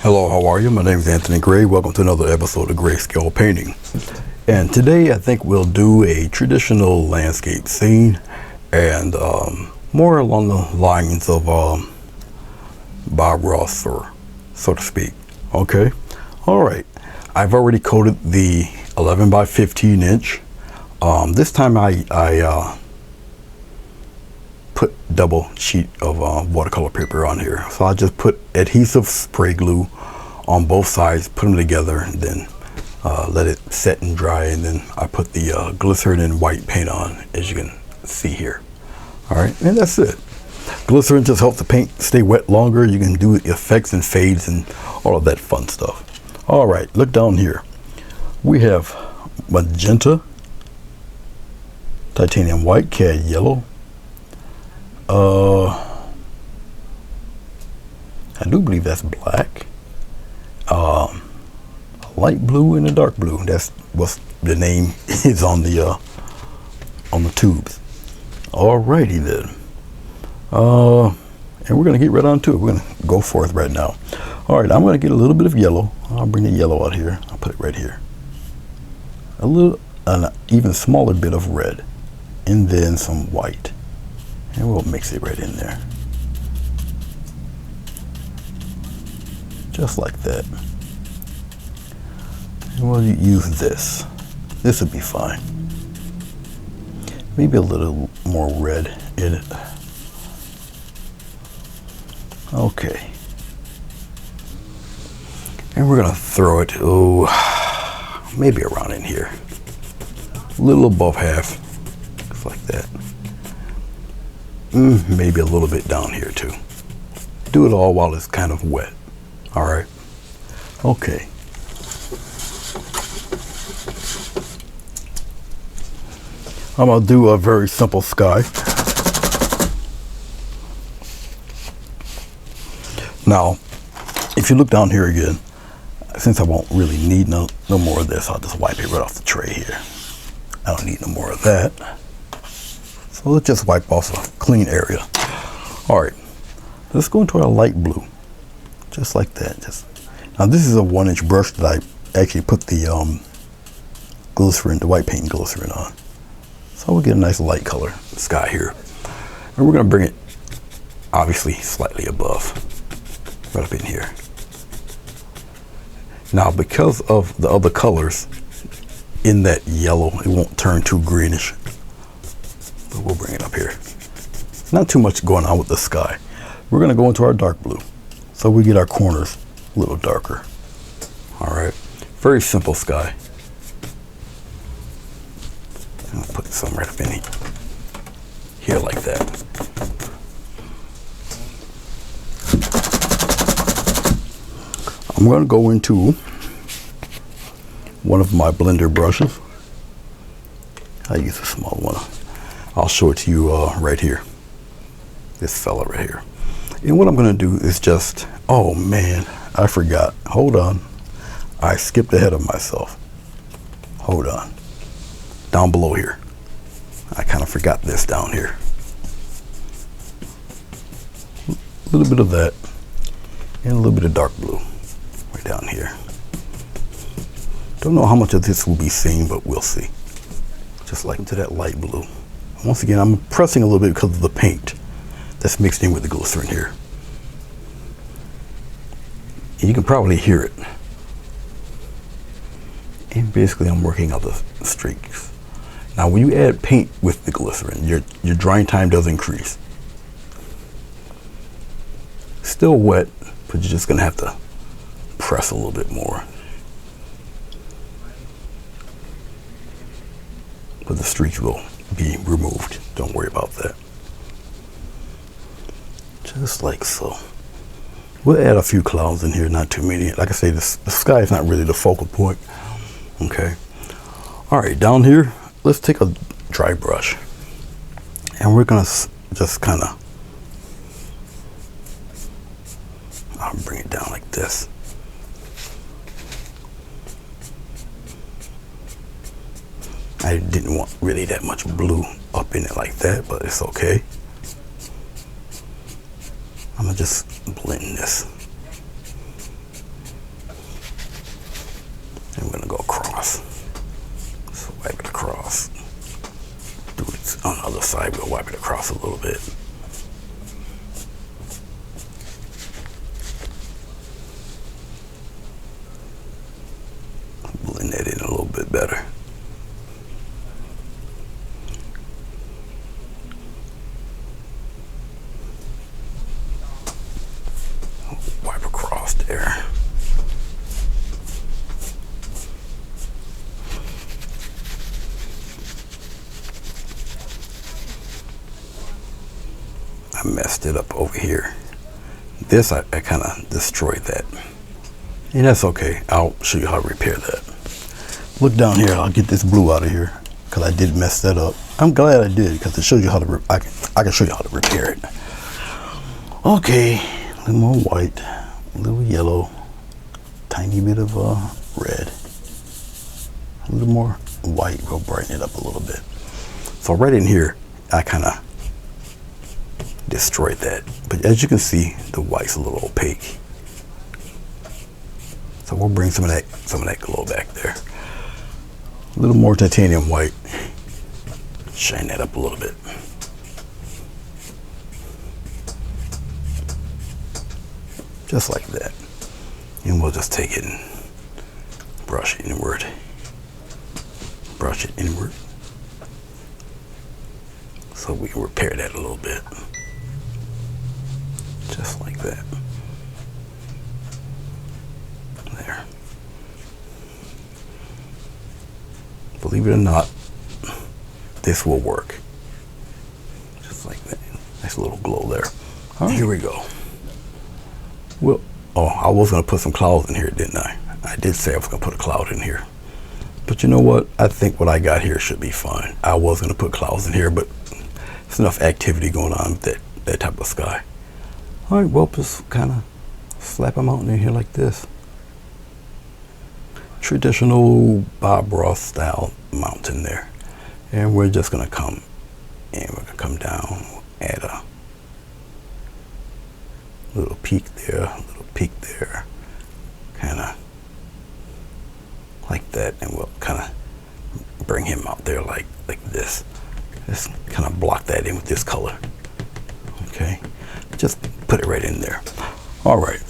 Hello, how are you? My name is Anthony Gray. Welcome to another episode of Grayscale Painting. And today I think we'll do a traditional landscape scene and more along the lines of Bob Ross, or so to speak. Okay? Alright. I've already coated the 11 by 15 inch. This time I put double sheet of watercolor paper on here. So I just put adhesive spray glue on both sides, put them together, and then let it set and dry, and then I put the glycerin and white paint on, as you can see here. Alright, and that's it. Glycerin just helps the paint stay wet longer. You can do effects and fades and all of that fun stuff. Alright, look down here. We have magenta, titanium white, cad yellow, I do believe that's black, a light blue and a dark blue. That's what the name is on the tubes. Alrighty then. And we're gonna get right on to it. We're gonna go forth right now. Alright, I'm gonna get a little bit of yellow. I'll bring the yellow out here. I'll put it right here. An even smaller bit of red, and then some white. And we'll mix it right in there. Just like that. And we'll use this. This would be fine. Maybe a little more red in it. Okay. And we're gonna throw it, maybe around in here. A little above half, just like that. Maybe a little bit down here too. Do it all while it's kind of wet. All right. Okay. I'm gonna do a very simple sky. Now, if you look down here again, since I won't really need no more of this, I'll just wipe it right off the tray here. I don't need no more of that. So let's just wipe off a clean area. All right, let's go into our light blue, just like that. Now this is a 1-inch brush that I actually put the glycerin, the white paint glycerin on. So we'll get a nice light color sky here. And we're gonna bring it obviously slightly above, right up in here. Now because of the other colors in that yellow, it won't turn too greenish. But we'll bring it up here. Not too much going on with the sky. We're gonna go into our dark blue, so we get our corners a little darker. All right, very simple sky. I'll put some right up in here like that. I'm gonna go into one of my blender brushes. I use a small one. I'll show it to you right here. This fella right here. And what I'm gonna do is just, oh man, I forgot. Hold on. I skipped ahead of myself. Hold on. Down below here. I kind of forgot this down here. A little bit of that. And a little bit of dark blue right down here. Don't know how much of this will be seen, but we'll see. Just like into that light blue. Once again, I'm pressing a little bit because of the paint that's mixed in with the glycerin here. And you can probably hear it. And basically I'm working out the streaks. Now when you add paint with the glycerin, your drying time does increase. Still wet, but you're just gonna have to press a little bit more. But the streaks will be removed. Don't worry about that. Just like so. We'll add a few clouds in here, not too many. Like I say, the sky is not really the focal point. Okay. All right, down here, let's take a dry brush. And we're gonna just kind of, I'll bring it down like this. I didn't want really that much blue up in it like that, but it's okay. I'm gonna just blend this. side, we'll wipe it across a little bit. Blend that in a little bit better. Wipe across there. I messed it up over here. This, I kind of destroyed that. And that's okay. I'll show you how to repair that. Look down here. I'll get this blue out of here because I did mess that up. I'm glad I did because it shows you how to, I can show you how to repair it. Okay, a little more white, a little yellow, tiny bit of red, a little more white. We'll brighten it up a little bit. So right in here, I kind of destroyed that. But as you can see, the white's a little opaque. So we'll bring some of that glow back there. A little more titanium white. Shine that up a little bit. Just like that. And we'll just take it and brush it inward. Brush it inward. So we can repair that a little bit. Just like that. There. Believe it or not, this will work. Just like that. Nice little glow there. All right, here we go. Well, oh, I was going to put some clouds in here, didn't I? I did say I was going to put a cloud in here. But you know what? I think what I got here should be fine. I was going to put clouds in here, but there's enough activity going on with that type of sky. All right, well, just kind of slap a mountain in here like this. Traditional Bob Ross style mountain there. And we're just going to come and we're going to come down, add a little peak there, a little peak there, kind of like that, and we'll kind of bring him out there like this. Just kind of block that in with this color. Okay, just put it right in there. All right,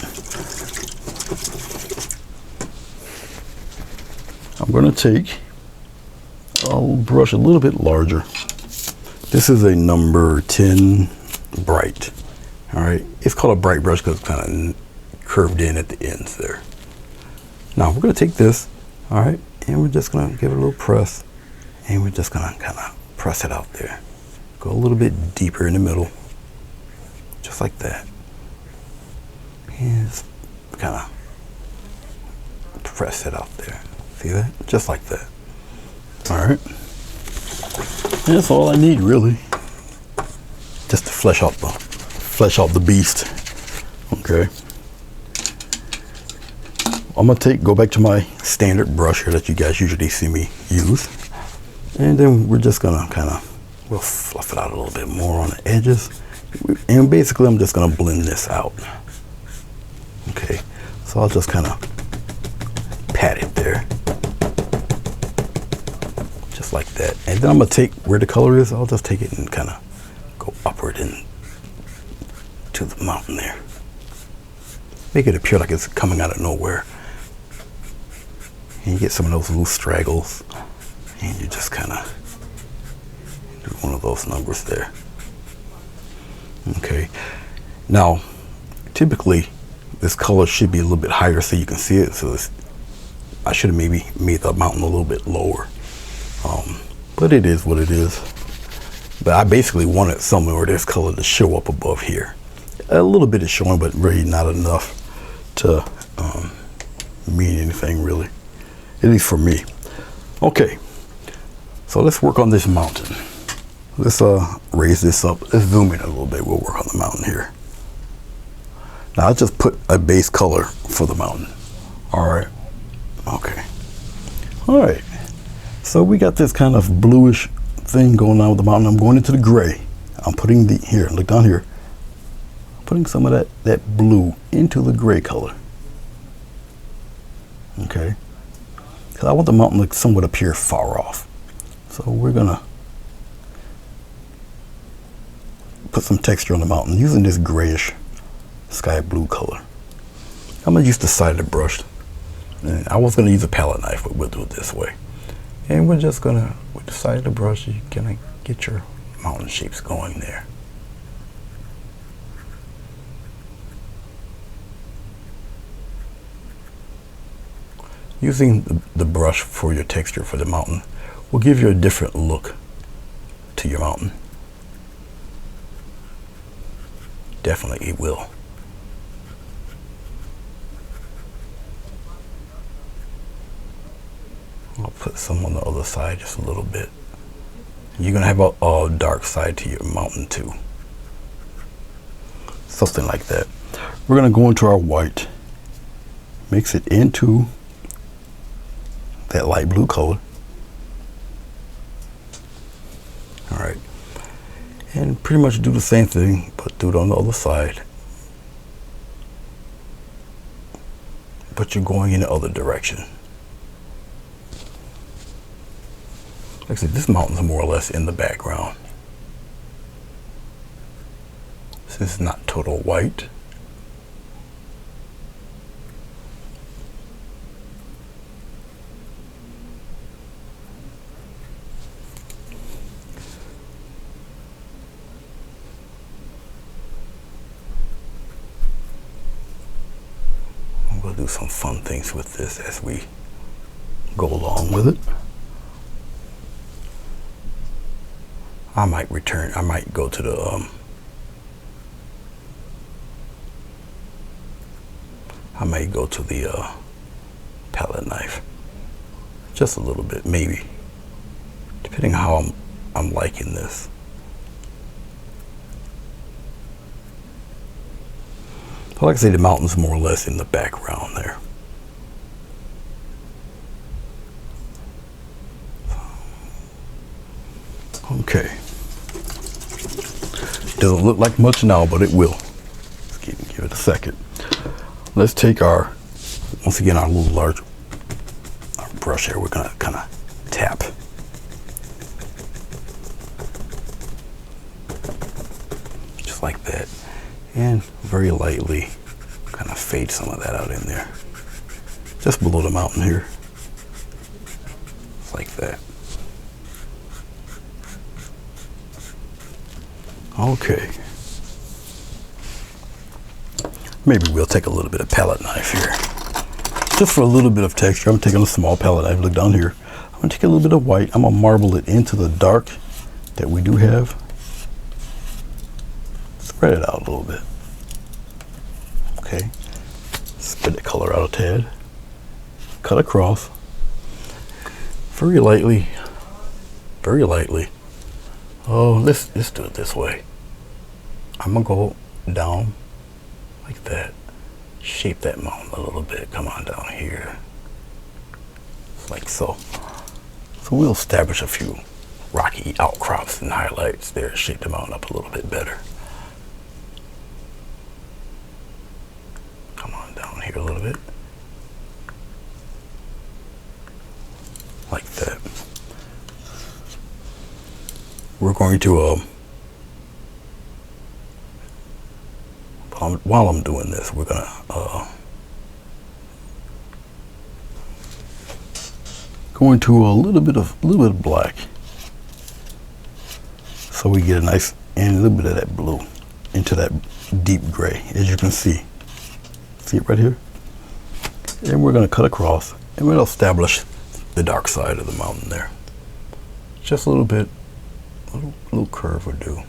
I'm going to take, I'll brush a little bit larger. This is a number 10 bright. All right, it's called a bright brush because it's kind of curved in at the ends there. Now we're going to take this, all right, and we're just going to give it a little press, and we're just going to kind of press it out there. Go a little bit deeper in the middle, just like that. And just kind of press it out there. See that? Just like that. All right. And that's all I need, really, just to flesh out the beast. Okay. I'm gonna go back to my standard brush here that you guys usually see me use, and then we're just gonna we'll fluff it out a little bit more on the edges, and basically I'm just gonna blend this out. Okay, so I'll just kind of pat it there, just like that, and then I'm gonna take where the color is. I'll just take it and kind of go upward and to the mountain there. Make it appear like it's coming out of nowhere. And you get some of those loose straggles, and you just kind of do one of those numbers there. Okay. Now, typically, this color should be a little bit higher so you can see it. So I should have maybe made the mountain a little bit lower. But it is what it is. But I basically wanted somewhere where this color to show up above here. A little bit is showing, but really not enough to mean anything, really. At least for me. Okay, so let's work on this mountain. Let's raise this up. Let's zoom in a little bit. We'll work on the mountain here. Now I just put a base color for the mountain. All right. Okay. All right. So we got this kind of bluish thing going on with the mountain. I'm going into the gray. I'm putting here. Look down here. Putting some of that blue into the gray color. Okay. Because I want the mountain to somewhat appear far off. So we're gonna put some texture on the mountain using this grayish sky blue color. I'm going to use the side of the brush. And I was going to use a palette knife, but we'll do it this way. And we're just going to, with the side of the brush, you're going to get your mountain shapes going there. Using the brush for your texture for the mountain will give you a different look to your mountain. Definitely it will. I'll put some on the other side just a little bit. You're going to have a dark side to your mountain too. Something like that. We're going to go into our white, mix it into that light blue color. All right. And pretty much do the same thing, but do it on the other side. But you're going in the other direction. Like I said, this mountain's more or less in the background. Since it's not total white. We'll do some fun things with this as we go along with it. I might go to the I may go to the palette knife just a little bit, maybe, depending how I'm liking this. But like I say, the mountain's more or less in the background there. Okay. Doesn't look like much now, but it will. Let's give it a second. Let's take once again, our little large brush here. We're gonna kind of tap. Just like that. And very lightly kind of fade some of that out in there. Just below the mountain here. Like that. Okay. Maybe we'll take a little bit of palette knife here. Just for a little bit of texture, I'm taking a small palette knife. Look down here. I'm going to take a little bit of white. I'm going to marble it into the dark that we do have. Spread it out a little bit. Okay. Spread the color out a tad. Cut across. Very lightly. Very lightly. Oh, let's do it this way. I'm going to go down like that. Shape that mountain a little bit. Come on down here. Like so. So we'll establish a few rocky outcrops and highlights there. Shape the mountain up a little bit better. Come on down here a little bit. Like that. We're going to, while I'm doing this, we're gonna go into a little bit of black, so we get a nice and a little bit of that blue into that deep gray, as you can see. See it right here? And we're gonna cut across, and we'll establish the dark side of the mountain there. Just a little bit. A little curve would do.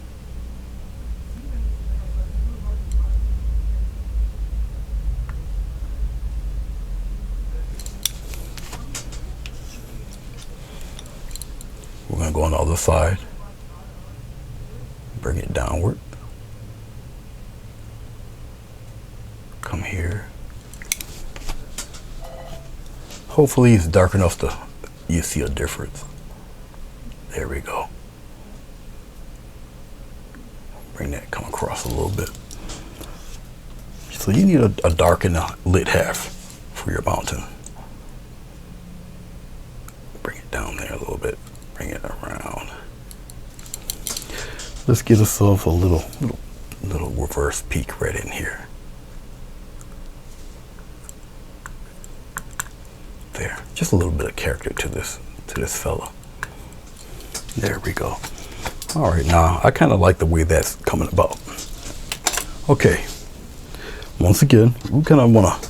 We're going to go on the other side. Bring it downward. Come here. Hopefully it's dark enough to you see a difference. There we go. Bring that come across a little bit. So you need a dark and a lit half for your mountain. Bring it down there a little bit. Bring it around. let's get ourselves a little reverse peak right in here. There, just a little bit of character to this fella. There we go. All right, now I kind of like the way that's coming about. Okay, once again, we kind of want to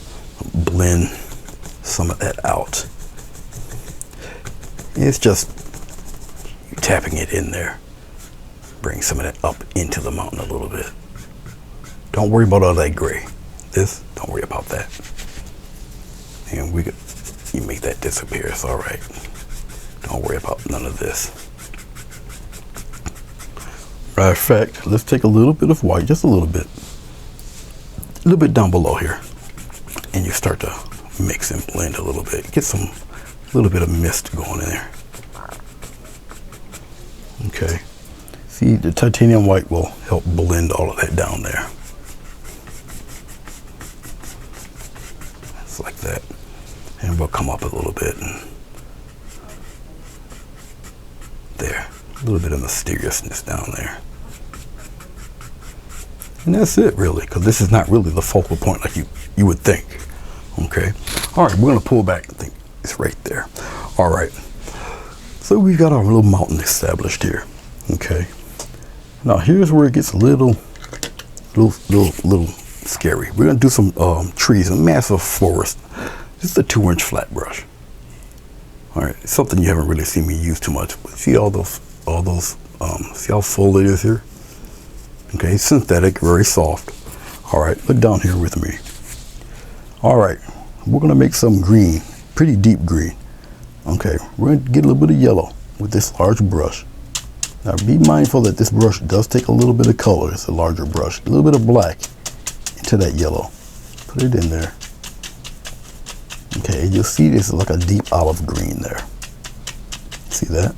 blend some of that out. It's just tapping it in there. Bring some of that up into the mountain a little bit. Don't worry about all that gray. Don't worry about that. And you make that disappear, it's all right. Don't worry about none of this. Matter of fact, let's take a little bit of white, just a little bit down below here, and you start to mix and blend a little bit. Get a little bit of mist going in there. Okay. See, the titanium white will help blend all of that down there. It's like that. And we'll come up a little bit. And there. A little bit of mysteriousness down there. And that's it, really, because this is not really the focal point like you would think. Okay. All right, we're going to pull back. I think it's right there. All right. So we've got our little mountain established here. Okay. Now here's where it gets a little scary. We're going to do some trees, a massive forest. Just a 2-inch flat brush. All right. It's something you haven't really seen me use too much. But see all those, see how full it is here? Okay, synthetic, very soft. All right, look down here with me. All right, we're gonna make some green, pretty deep green. Okay, we're gonna get a little bit of yellow with this large brush. Now be mindful that this brush does take a little bit of color. It's a larger brush. A little bit of black into that yellow. Put it in there. Okay, you'll see this is like a deep olive green there. See that?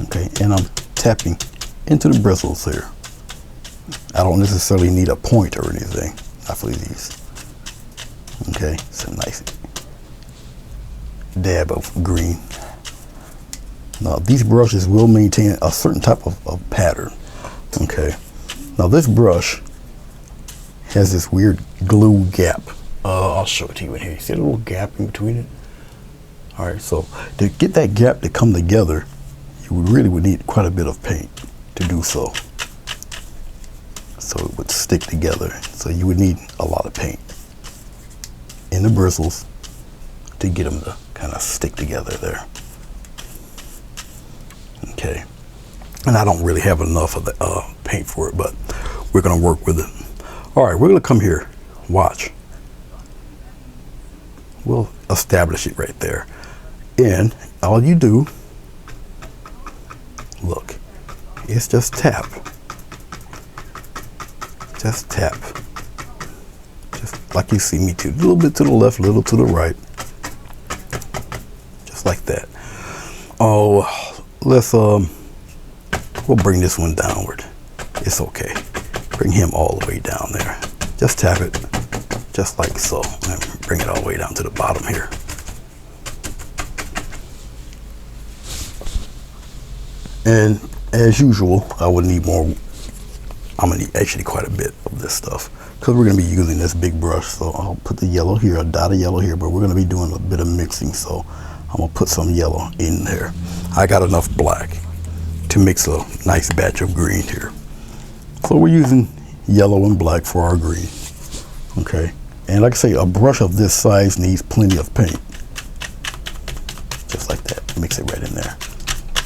Okay, and I'm tapping into the bristles here. I don't necessarily need a point or anything. Not for these. Okay, it's a nice dab of green. Now these brushes will maintain a certain type of pattern. Okay. Now this brush has this weird glue gap. I'll show it to you in here. You see a little gap in between it? All right, so to get that gap to come together, you really would need quite a bit of paint to do so. So it would stick together. So you would need a lot of paint in the bristles to get them to kind of stick together there. Okay. And I don't really have enough of the paint for it, but we're going to work with it. All right, we're going to come here. Watch. We'll establish it right there. And all you do, look, it's just tap. Just tap. Just like you see me do. A little bit to the left, a little to the right. Just like that. Oh, let's, we'll bring this one downward. It's okay. Bring him all the way down there. Just tap it, just like so. And bring it all the way down to the bottom here. And as usual, I would need more. I'm gonna need actually quite a bit of this stuff because we're gonna be using this big brush. So I'll put the yellow here, a dot of yellow here, but we're gonna be doing a bit of mixing. So I'm gonna put some yellow in there. I got enough black to mix a nice batch of green here. So we're using yellow and black for our green. Okay. And like I say, a brush of this size needs plenty of paint. Just like that. Mix it right in there.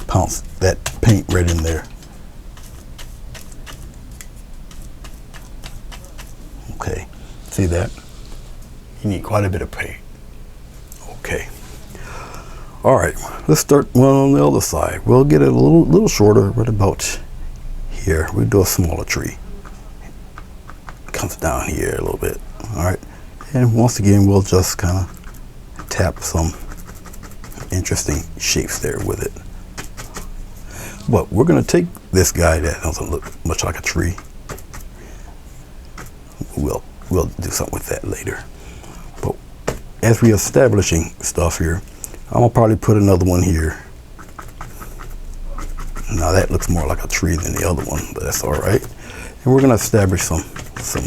Pounce that paint right in there. Okay, see that? You need quite a bit of paint. Okay. All right, let's start one on the other side. We'll get it a little shorter, right about here. We'll do a smaller tree. It comes down here a little bit. All right, and once again, we'll just kind of tap some interesting shapes there with it. But we're gonna take this guy that doesn't look much like a tree. We'll do something with that later. But as we're establishing stuff here, I'm gonna probably put another one here. Now that looks more like a tree than the other one, but that's all right. And we're gonna establish some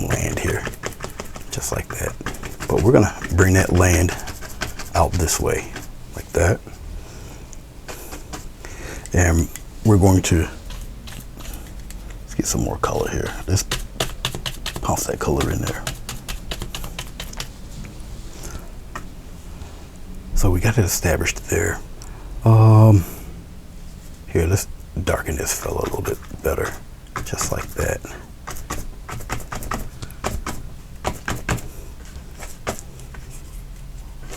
land here, just like that. But we're gonna bring that land out this way, like that. And we're going to, let's get some more color here. Let's pounce that color in there. So we got it established there. Here, let's darken this fella a little bit better, just like that.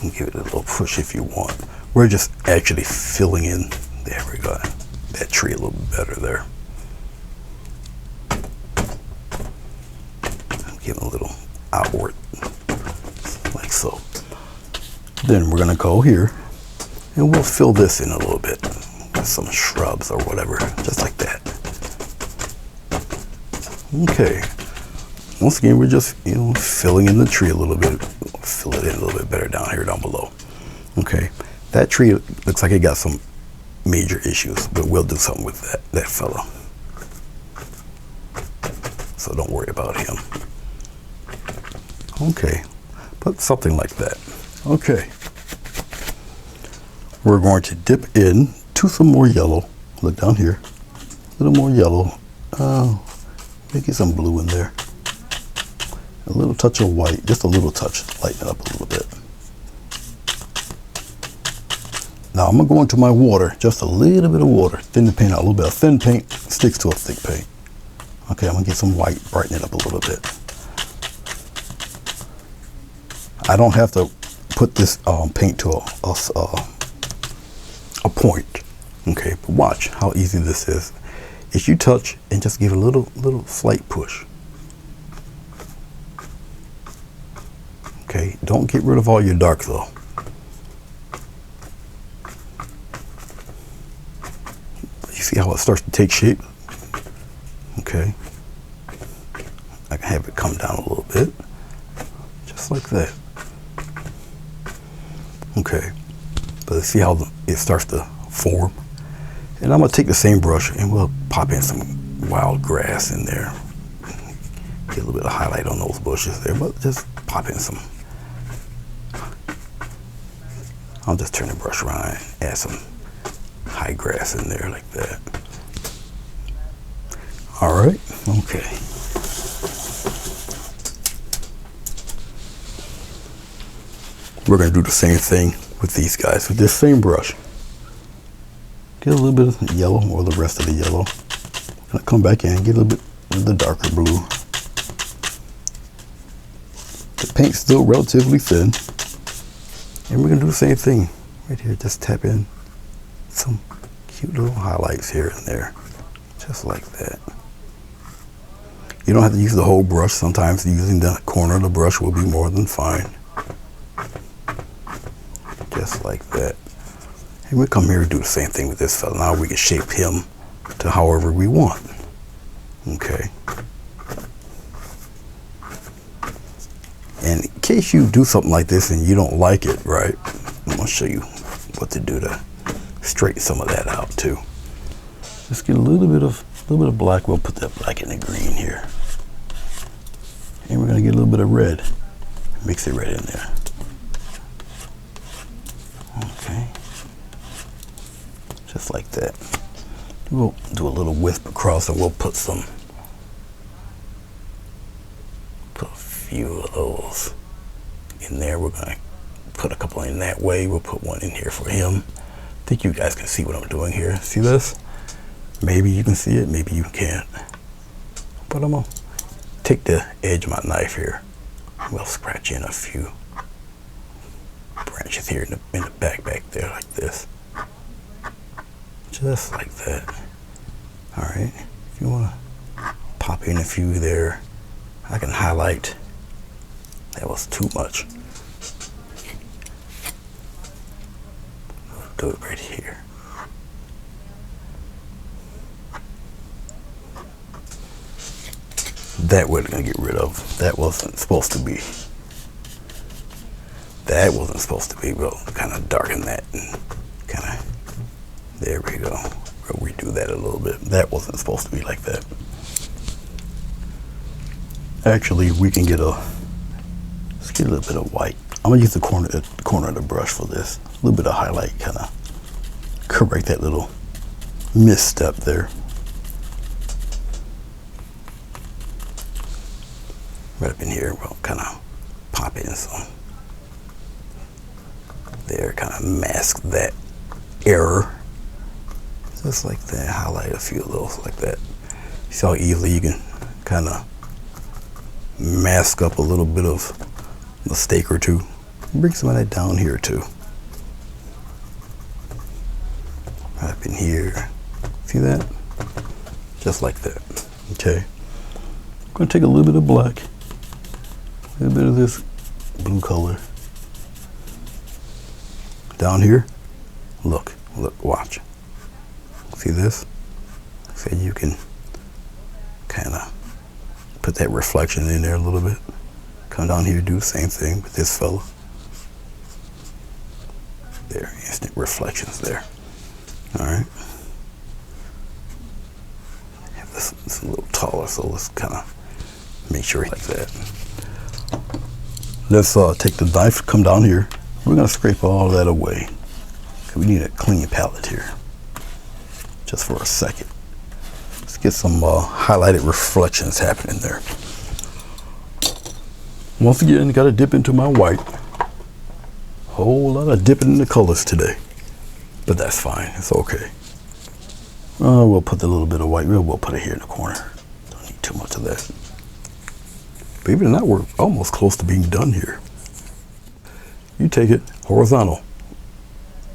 And give it a little push if you want. We're just actually filling in, there we go, that tree a little bit better there. Give it a little outward, like so. Then we're gonna go here and we'll fill this in a little bit with some shrubs or whatever, just like that. Okay. Once again, we're just, filling in the tree a little bit. Fill it in a little bit better down here, down below. Okay. That tree looks like it got some major issues, but we'll do something with that fellow. So don't worry about him. Okay. But something like that. Okay. We're going to dip in to some more yellow. Look down here. A little more yellow. Maybe some blue in there. A little touch of white. Just a little touch. Lighten it up a little bit. Now I'm going to go into my water. Just a little bit of water. Thin the paint out a little bit. A thin paint sticks to a thick paint. Okay, I'm going to get some white. Brighten it up a little bit. I don't have to put this paint to a point. Okay, but watch how easy this is. If you touch and just give a little slight push. Okay, don't get rid of all your dark though. You see how it starts to take shape? Okay. I can have it come down a little bit. Just like that. Okay. But see how it starts to form? And I'm going to take the same brush and we'll pop in some wild grass in there. Get a little bit of highlight on those bushes there, but just pop in some. I'll just turn the brush around and add some high grass in there like that. All right, okay. We're going to do the same thing with these guys with this same brush. Get a little bit of yellow or the rest of the yellow. And come back in and get a little bit of the darker blue. The paint's still relatively thin. And we're going to do the same thing right here. Just tap in some cute little highlights here and there. Just like that. You don't have to use the whole brush. Sometimes using the corner of the brush will be more than fine. Just like that. And we come here and do the same thing with this fella. Now we can shape him to however we want. Okay. And in case you do something like this and you don't like it, right? I'm gonna show you what to do to straighten some of that out too. Just get a little bit of black. We'll put that black in the green here. And we're gonna get a little bit of red. Mix it right in there. Okay. Just like that. We'll do a little wisp across and we'll put a few of those in there. We're gonna put a couple in that way. We'll put one in here for him. I think you guys can see what I'm doing here. See this? Maybe you can see it, maybe you can't. But I'm gonna take the edge of my knife here. We'll scratch in a few branches here in the back there like this. Just like that. All right, if you wanna pop in a few there, I can highlight. That was too much. I'll do it right here. That we're gonna get rid of. That wasn't supposed to be. That wasn't supposed to be. We'll kind of darken that and kind of. There we go. We'll redo that a little bit. That wasn't supposed to be like that. Actually, we can let's get a little bit of white. I'm gonna use the corner of the brush for this. A little bit of highlight, kind of correct that little misstep there. Right up in here, we'll kind of pop in some. There, kind of mask that error. Just like that, highlight a few of those like that. See how easily you can kind of mask up a little bit of mistake or two. Bring some of that down here too. Right up in here. See that? Just like that. Okay. I'm gonna take a little bit of black, a little bit of this blue color. Down here, look, watch. See this? So you can kind of put that reflection in there a little bit. Come down here, do the same thing with this fella. There, instant reflections there. All right. Have this a little taller, so let's kind of make sure like that. Let's take the knife, come down here. We're gonna scrape all that away. We need a clean palette here. Just for a second. Let's get some highlighted reflections happening there. Once again, gotta dip into my white. Whole lot of dipping in the colors today. But that's fine, it's okay. We'll put a little bit of white, we'll put it here in the corner. Don't need too much of that. Believe it or not, we're almost close to being done here. You take it horizontal,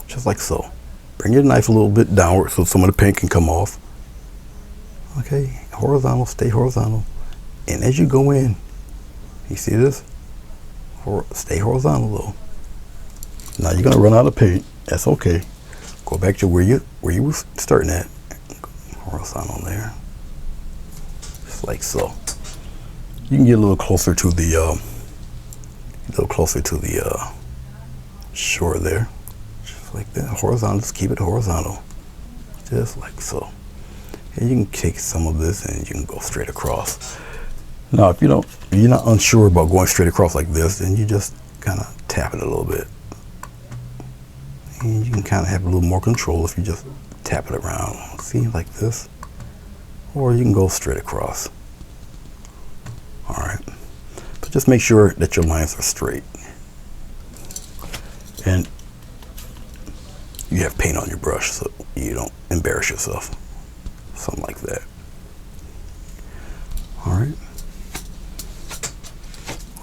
just like so. Bring your knife a little bit downward so some of the paint can come off. Okay, horizontal, stay horizontal. And as you go in, you see this? Stay horizontal though. Now you're gonna run out of paint, that's okay. Go back to where you were starting at. Horizontal there. Just like so. You can get a little closer to the shore there. Just like that. Horizontal, just keep it horizontal. Just like so. And you can take some of this and you can go straight across. Now if you're not unsure about going straight across like this, then you just kind of tap it a little bit. And you can kind of have a little more control if you just tap it around. See, like this. Or you can go straight across. Alright. But just make sure that your lines are straight. And you have paint on your brush so you don't embarrass yourself. Something like that. Alright.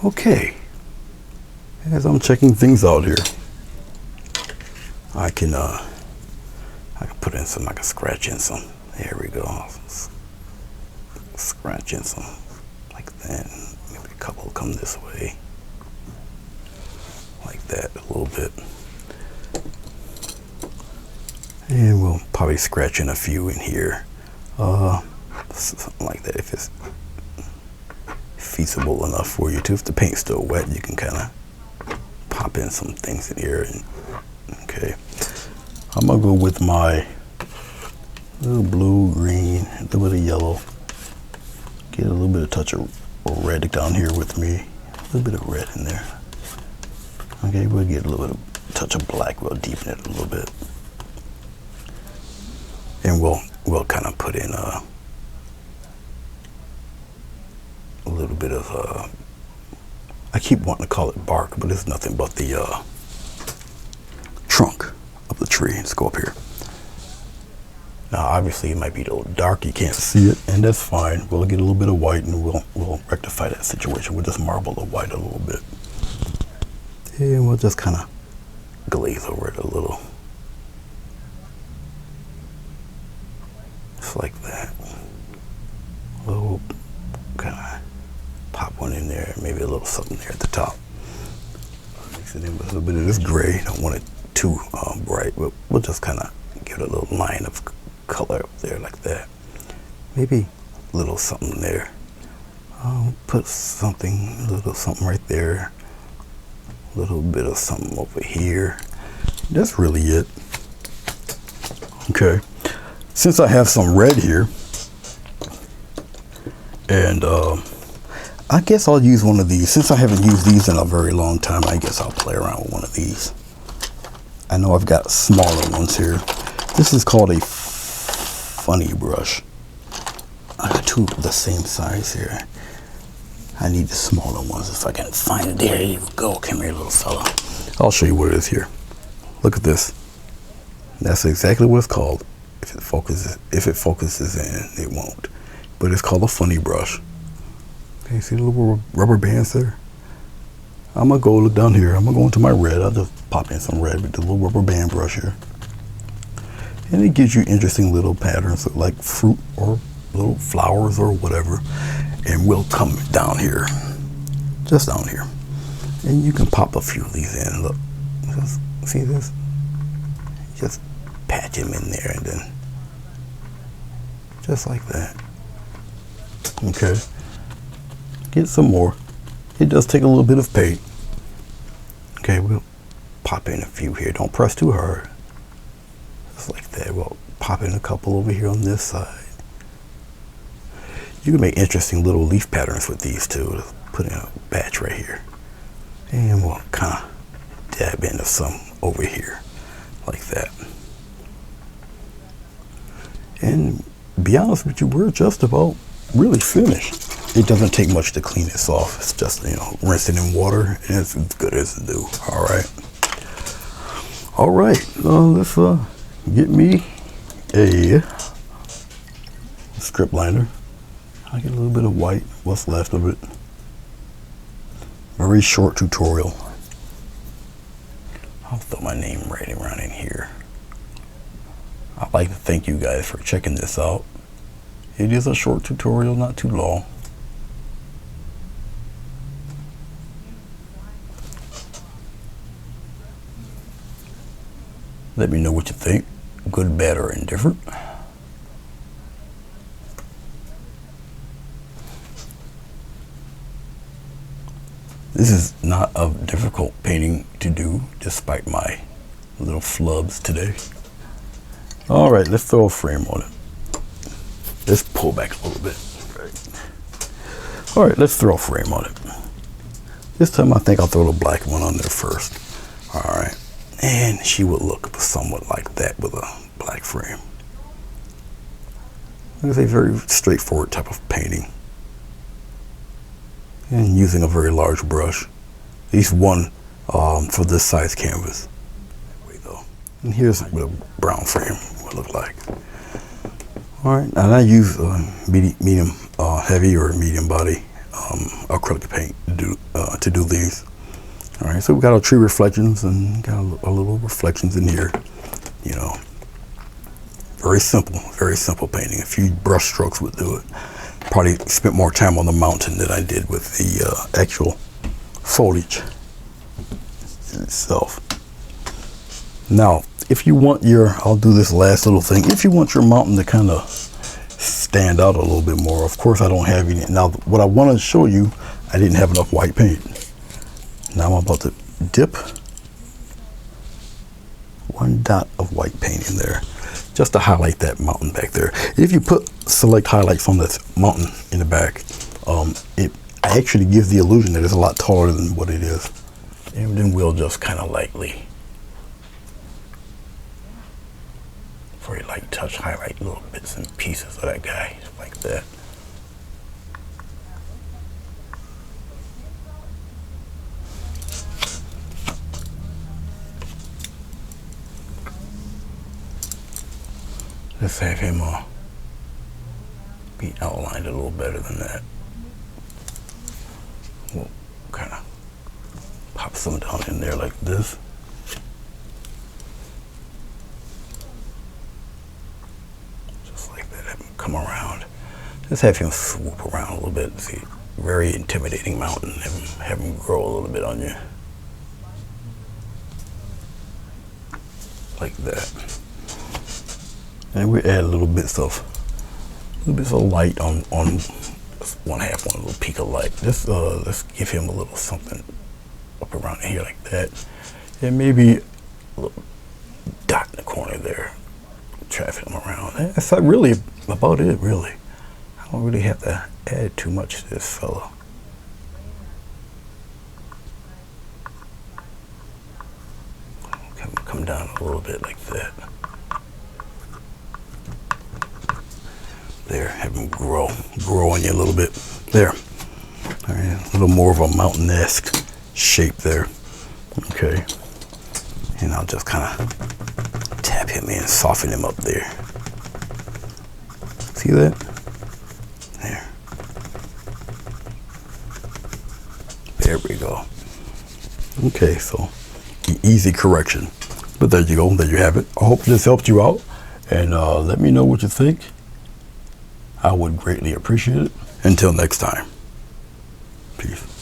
Okay. As I'm checking things out here, I can put in some, I can scratch in some. There we go. Scratch in some like that. Maybe a couple will come this way. Like that a little bit. And we'll probably scratch in a few in here. Something like that if it's feasible enough for you to. If the paint's still wet, you can kind of pop in some things in here. Okay. I'm gonna go with my little blue, green, a little bit of yellow. Get a little bit of touch of red down here with me. A little bit of red in there. Okay, we'll get a little bit of touch of black. We'll deepen it a little bit. And we'll kind of put in a little bit of I keep wanting to call it bark, but it's nothing but the trunk of the tree. Let's go up here. Now obviously it might be a little dark, you can't see it, and that's fine. We'll get a little bit of white and we'll rectify that situation. We'll just marble the white a little bit. And we'll just kind of glaze over it a little. Just like that. We'll kind of pop one in there, maybe a little something there at the top. Mix it in with a little bit of this gray. Don't want it too bright, but we'll just kind of give it a little line of color up there like that. Maybe a little something there. Put something, a little something right there. A little bit of something over here. That's really it. Okay. since I have some red here, and I guess I'll use one of these. Since I haven't used these in a very long time, I guess I'll play around with one of these. I know I've got smaller ones here. This is called a funny brush. I got two the same size here. I need the smaller ones if I can find it. There you go. Come here, little fella. I'll show you what it is here. Look at this. That's exactly what it's called. If it focuses in, it won't. But it's called a funny brush. Okay, see the little rubber bands there? I'm gonna go look down here. I'm gonna go into my red. I'll just pop in some red with the little rubber band brush here. And it gives you interesting little patterns like fruit or little flowers or whatever. And we'll come down here, just down here. And you can pop a few of these in. Look, just see this? Just patch them in there and then just like that. Okay. Get some more. It does take a little bit of paint. Okay, we'll pop in a few here. Don't press too hard. Just like that. We'll pop in a couple over here on this side. You can make interesting little leaf patterns with these too. Put in a batch right here. And we'll kind of dab into some over here. Like that. And be honest with you, we're just about really finished. It doesn't take much to clean this off. It's just, you know, rinse it in water and it's as good as it do. All right, let's get me a strip liner. I get a little bit of white, what's left of it. Very short tutorial. I'll throw my name right around in here. I'd like to thank you guys for checking this out. It is a short tutorial, not too long. Let me know what you think, good, bad, or indifferent. This is not a difficult painting to do, despite my little flubs today. All right, let's throw a frame on it. Let's pull back a little bit. All right, let's throw a frame on it. This time I think I'll throw the black one on there first. All right, and she would look somewhat like that with a black frame. It's a very straightforward type of painting. And using a very large brush, at least one for this size canvas. There we go. And here's what a brown frame would look like. All right, and I use medium heavy or medium body acrylic paint to do these. All right, so we got our tree reflections and got a little reflections in here. You know, very simple painting. A few brush strokes would do it. Probably spent more time on the mountain than I did with the actual foliage itself. Now, if you want I'll do this last little thing. If you want your mountain to kind of stand out a little bit more, of course I don't have any. Now, what I want to show you, I didn't have enough white paint. Now I'm about to dip one dot of white paint in there, just to highlight that mountain back there. If you put select highlights on this mountain in the back, it actually gives the illusion that it's a lot taller than what it is. And then we'll just kind of lightly, very light touch, highlight little bits and pieces of that guy, like that. Let's have him be outlined a little better than that. We'll kind of pop some down in there like this. Just like that, have him come around. Just have him swoop around a little bit. See, very intimidating mountain. Have him grow a little bit on you. Like that. And we add little bits of light on one little peak of light. Just let's give him a little something up around here like that, and maybe a little dot in the corner there. traffic him around. That's not really about it, really. I don't really have to add too much to this fella. Come down a little bit like that. There, have him grow on you a little bit. There. All right, a little more of a mountain-esque shape there. Okay. And I'll just kind of tap him in, soften him up there. See that? There. There we go. Okay, so easy correction. But there you go. There you have it. I hope this helped you out. And let me know what you think. I would greatly appreciate it. Until next time. Peace.